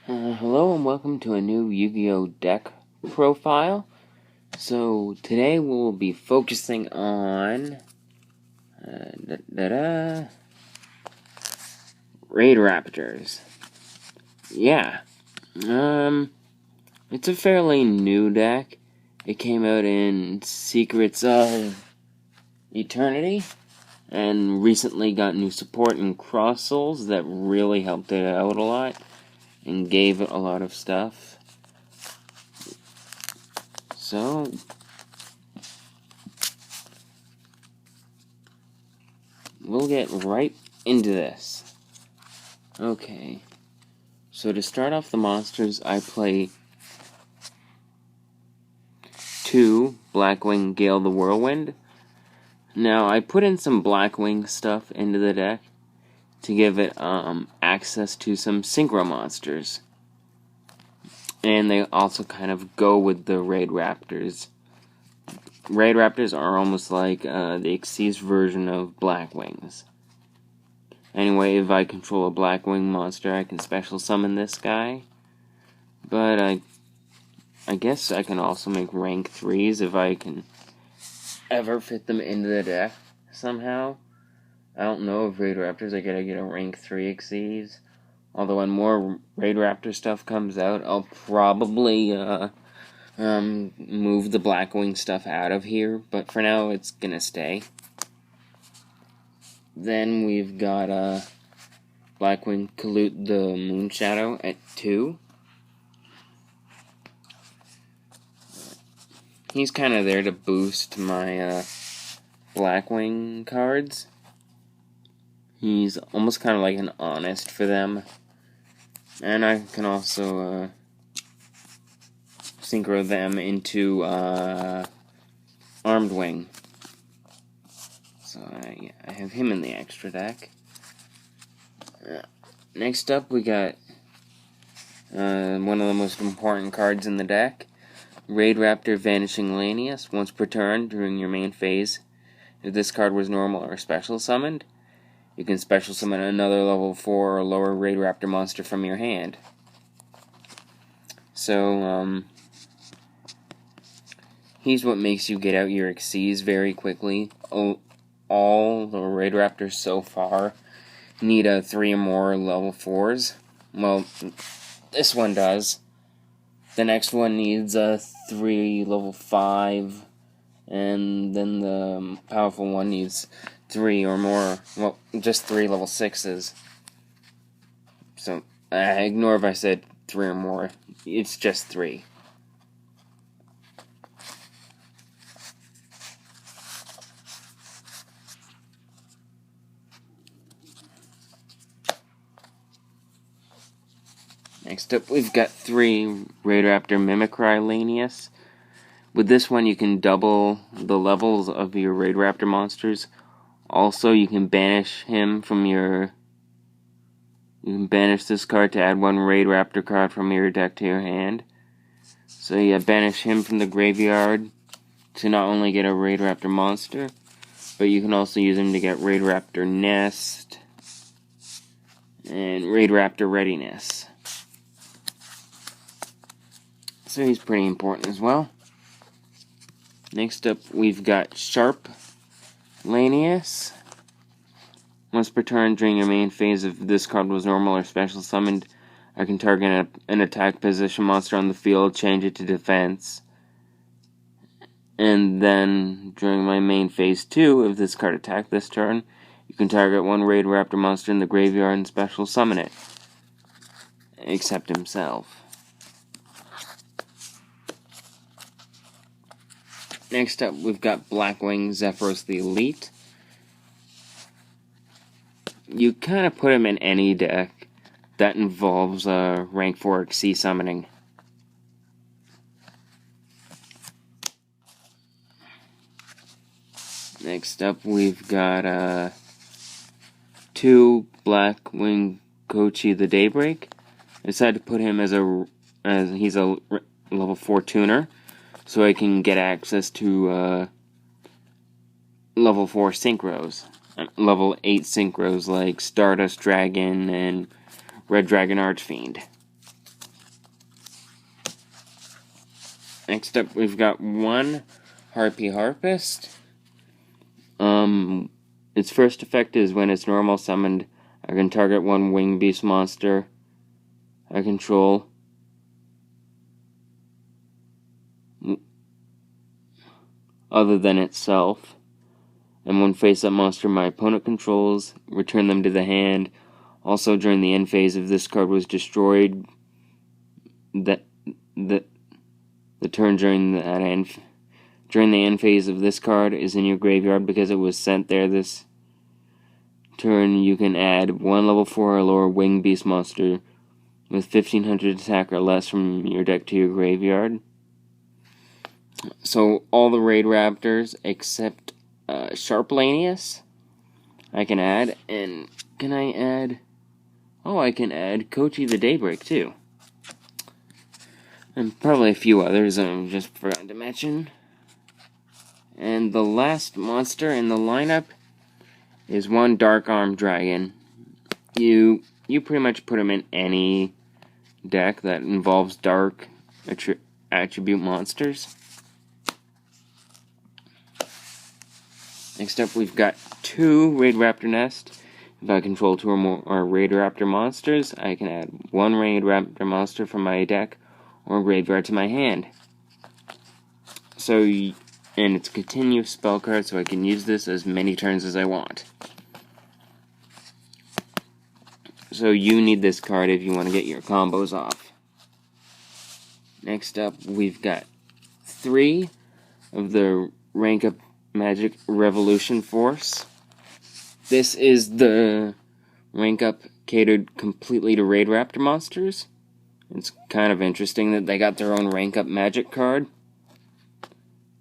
Hello and welcome to a new Yu-Gi-Oh deck profile. So today we'll be focusing on Raidraptors. Yeah, it's a fairly new deck. It came out in Secrets of Eternity and recently got new support in Cross Souls that really helped it out a lot and gave it a lot of stuff. So we'll get right into this. Okay. So to start off the monsters, I play 2 Blackwing Gale the Whirlwind. Now, I put in some Blackwing stuff into the deck to give it access to some Synchro monsters. And they also kind of go with the Raidraptors. Raidraptors are almost like the Xyz version of Blackwings. Anyway, if I control a Blackwing monster, I can special summon this guy. But I guess I can also make rank 3s if I can ever fit them into the deck somehow. I don't know if Raidraptors I gotta get a rank 3 Xyz. Although when more Raidraptor stuff comes out, I'll probably move the Blackwing stuff out of here. But for now, it's gonna stay. Then we've got Blackwing Kalute the Moonshadow at 2. He's kind of there to boost my Blackwing cards. He's almost kind of like an Honest for them. And I can also synchro them into Armed Wing. So yeah, I have him in the extra deck. Next up we got one of the most important cards in the deck. Raidraptor Vanishing Lanius. Once per turn during your main phase, if this card was normal or special summoned, you can special summon another level 4 or lower Raidraptor monster from your hand. So, he's what makes you get out your Xyz very quickly. All the Raidraptors so far need a 3 or more level 4s. Well, this one does. The next one needs a 3 level 5, and then the powerful one needs 3 or more, well, just 3 level 6s. So, ignore if I said 3 or more, it's just 3. Next up, we've got 3 Raidraptor Mimicry Lanius. With this one, you can double the levels of your Raidraptor monsters. Also, you can banish him from your... You can banish this card to add 1 Raidraptor card from your deck to your hand. So yeah, banish him from the graveyard to not only get a Raidraptor monster, but you can also use him to get Raidraptor Nest and Raidraptor Readiness. So he's pretty important as well. Next up, we've got Sharp Lanius. Once per turn during your main phase, if this card was normal or special summoned, I can target an attack position monster on the field, change it to defense. And then, during my main phase 2, if this card attacked this turn, you can target 1 Raidraptor monster in the graveyard and special summon it. Except himself. Next up, we've got Blackwing Zephyros the Elite. You kind of put him in any deck that involves rank 4 Xyz summoning. Next up, we've got 2 Blackwing Kochi the Daybreak. I decided to put him as he's a level 4 tuner, so I can get access to level 4 synchros. Level 8 synchros like Stardust Dragon and Red Dragon Archfiend. Next up, we've got one Harpy Harpist. Its first effect is when it's normal summoned, I can target one winged beast monster I control. Other than itself. And when face-up monster my opponent controls, return them to the hand. Also, during the end phase, if this card was destroyed, the turn during the end phase of this card is in your graveyard because it was sent there this turn. You can add one level 4 or lower winged beast monster with 1500 attack or less from your deck to your graveyard. So all the Raidraptors except Sharplanius I can add. And can I add... Oh, I can add Kochi the Daybreak too. And probably a few others I just forgot to mention. And the last monster in the lineup is one Dark Arm Dragon. You pretty much put him in any deck that involves dark attribute monsters. Next up, we've got two Raidraptor nests. If I control two or more Raidraptor monsters, I can add one Raidraptor monster from my deck or graveyard to my hand. So, and it's a continuous spell card, so I can use this as many turns as I want. So you need this card if you want to get your combos off. Next up, we've got three of the Rank Up Magic Revolution Force. This is the rank up catered completely to Raidraptor monsters. It's kind of interesting that they got their own rank up magic card.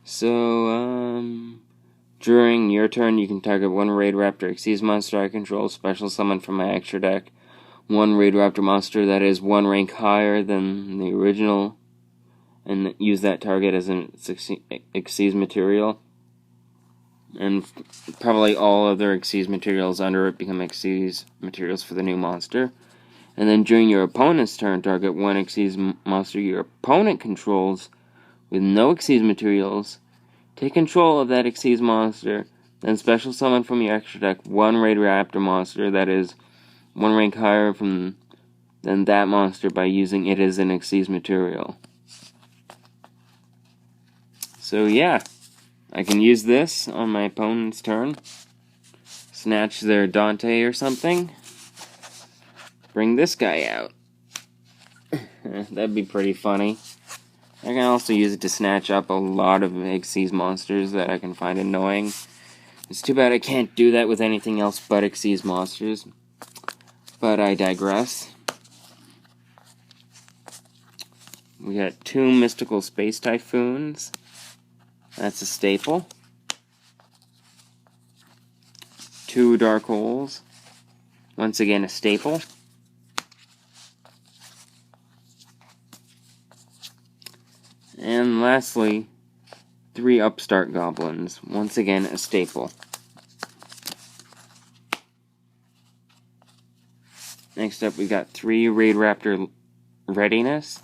So, during your turn, you can target one Raidraptor Xyz monster I control, special summon from my extra deck. One Raidraptor monster that is one rank higher than the original, and use that target as an Xyz material. And probably all other Xyz materials under it become Xyz materials for the new monster. And then during your opponent's turn, target one Xyz monster your opponent controls with no Xyz materials. Take control of that Xyz monster, then special summon from your extra deck one Raidraptor monster that is one rank higher than that monster by using it as an Xyz material. So yeah. I can use this on my opponent's turn. Snatch their Dante or something. Bring this guy out. That'd be pretty funny. I can also use it to snatch up a lot of Xyz monsters that I can find annoying. It's too bad I can't do that with anything else but Xyz monsters. But I digress. We got two Mystical Space Typhoons. That's a staple. Two Dark Holes. Once again, a staple. And lastly, three Upstart Goblins. Once again, a staple. Next up, we got three Raidraptor Readiness.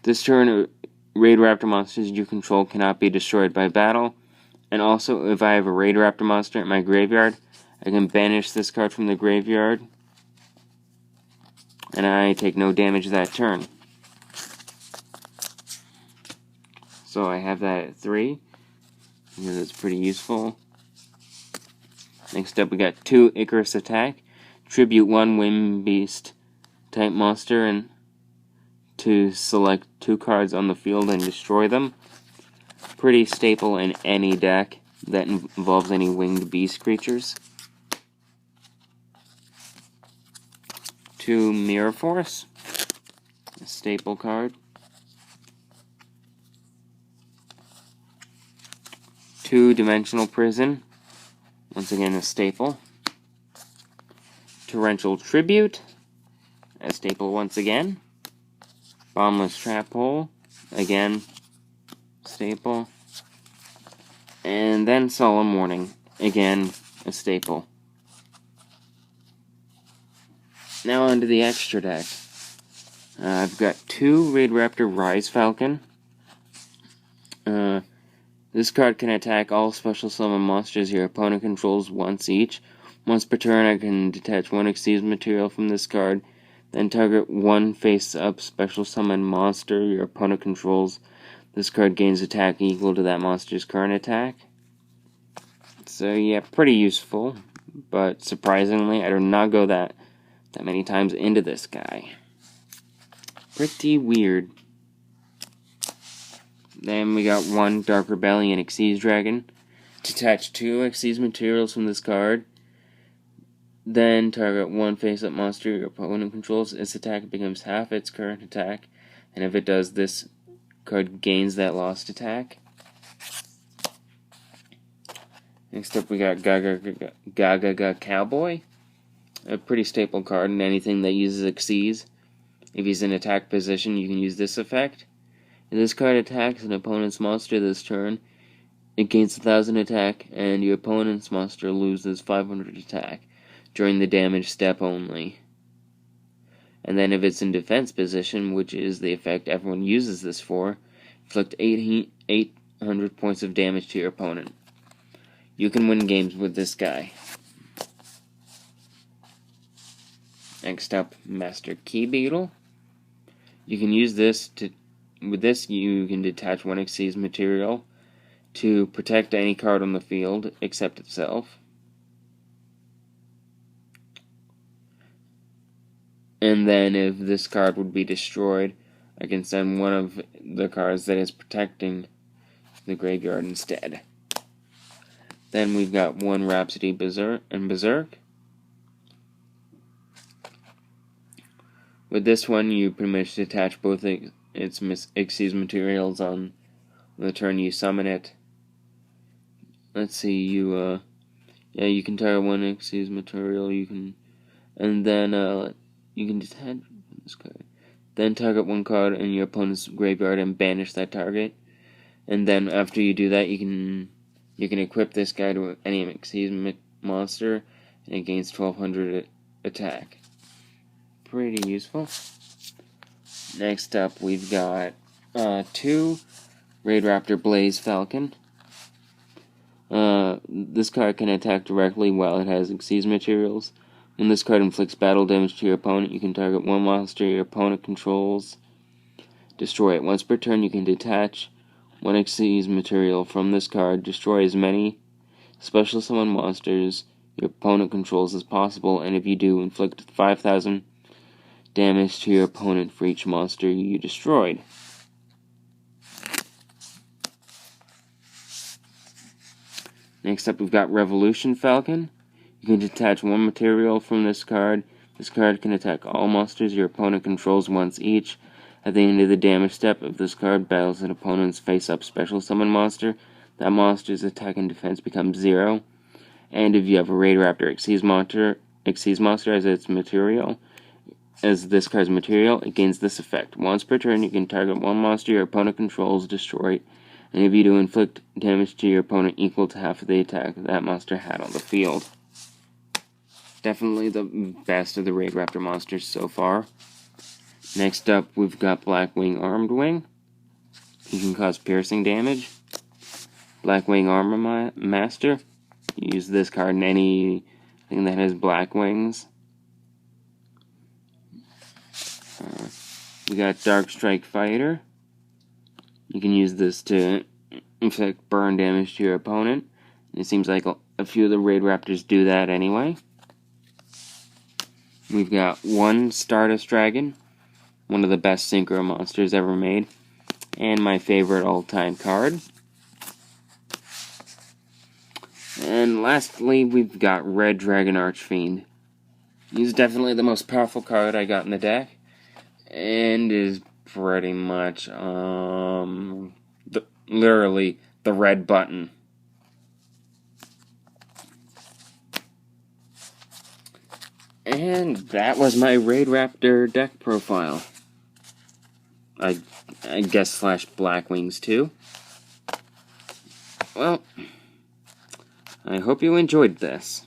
This turn, Raidraptor monsters you control cannot be destroyed by battle. And also, if I have a Raidraptor monster in my graveyard, I can banish this card from the graveyard. And I take no damage that turn. So I have that at 3. That's pretty useful. Next up, we got 2 Icarus Attack. Tribute 1 Wind Beast type monster and to select 2 cards on the field and destroy them. Pretty staple in any deck that involves any winged beast creatures. 2 Mirror Force, a staple card. 2 Dimensional Prison, once again a staple. Torrential Tribute, a staple once again. Bombless Trap Hole, again, staple. And then Solemn Warning, again, a staple. Now onto the extra deck. I've got 2 Raidraptor Rise Falcon, This card can attack all special summon monsters your opponent controls once each. Once per turn, I can detach one Xyz material from this card, then target one face-up special summon monster your opponent controls. This card gains attack equal to that monster's current attack. So yeah, pretty useful, but surprisingly, I do not go that many times into this guy. Pretty weird. Then we got one Dark Rebellion Xyz Dragon. Detach two Xyz materials from this card. Then target one face-up monster your opponent controls. Its attack becomes half its current attack. And if it does, this card gains that lost attack. Next up we got Gaga Cowboy. A pretty staple card in anything that uses Xyz. If he's in attack position, you can use this effect. If this card attacks an opponent's monster this turn, it gains 1000 attack, and your opponent's monster loses 500 attack during the damage step only. And then if it's in defense position, which is the effect everyone uses this for, inflict 800 points of damage to your opponent. You can win games with this guy. Next up, Master Key Beetle. You can use this to... With this, you can detach one Xyz material to protect any card on the field except itself. And then if this card would be destroyed, I can send one of the cards that is protecting the graveyard instead. Then we've got one Rhapsody Berserk. With this one, you pretty much detach both its Xyz materials on the turn you summon it. Let's see, you can target one Xyz material, and then you can detach this card. Then target one card in your opponent's graveyard and banish that target. And then after you do that, you can equip this guy to any Xyz monster, and it gains 1200 attack. Pretty useful. Next up, we've got two Raidraptor Blaze Falcon. This card can attack directly while it has Xyz materials. When this card inflicts battle damage to your opponent, you can target one monster your opponent controls. Destroy it. Once per turn, you can detach one Xyz material from this card. Destroy as many special summon monsters your opponent controls as possible, and if you do, inflict 5,000 damage to your opponent for each monster you destroyed. Next up, we've got Revolution Falcon. You can detach one material from this card. This card can attack all monsters your opponent controls once each. At the end of the damage step, if this card battles an opponent's face-up special summon monster, that monster's attack and defense becomes 0. And if you have a Raidraptor Xyz monster as its material, as this card's material, it gains this effect. Once per turn, you can target one monster your opponent controls, destroy it, and if you do, inflict damage to your opponent equal to half of the attack that monster had on the field. Definitely the best of the Raidraptor monsters so far. Next up, we've got Blackwing Armed Wing. You can cause piercing damage. Blackwing Armor Master. You use this card in anything that has black wings. We got Dark Strike Fighter. You can use this to inflict burn damage to your opponent. It seems like a few of the Raidraptors do that anyway. We've got one Stardust Dragon, one of the best synchro monsters ever made, and my favorite all-time card. And lastly, we've got Red Dragon Archfiend. He's definitely the most powerful card I got in the deck, and is pretty much, literally the red button. And that was my Raidraptor deck profile. I guess / Blackwings too. Well, I hope you enjoyed this.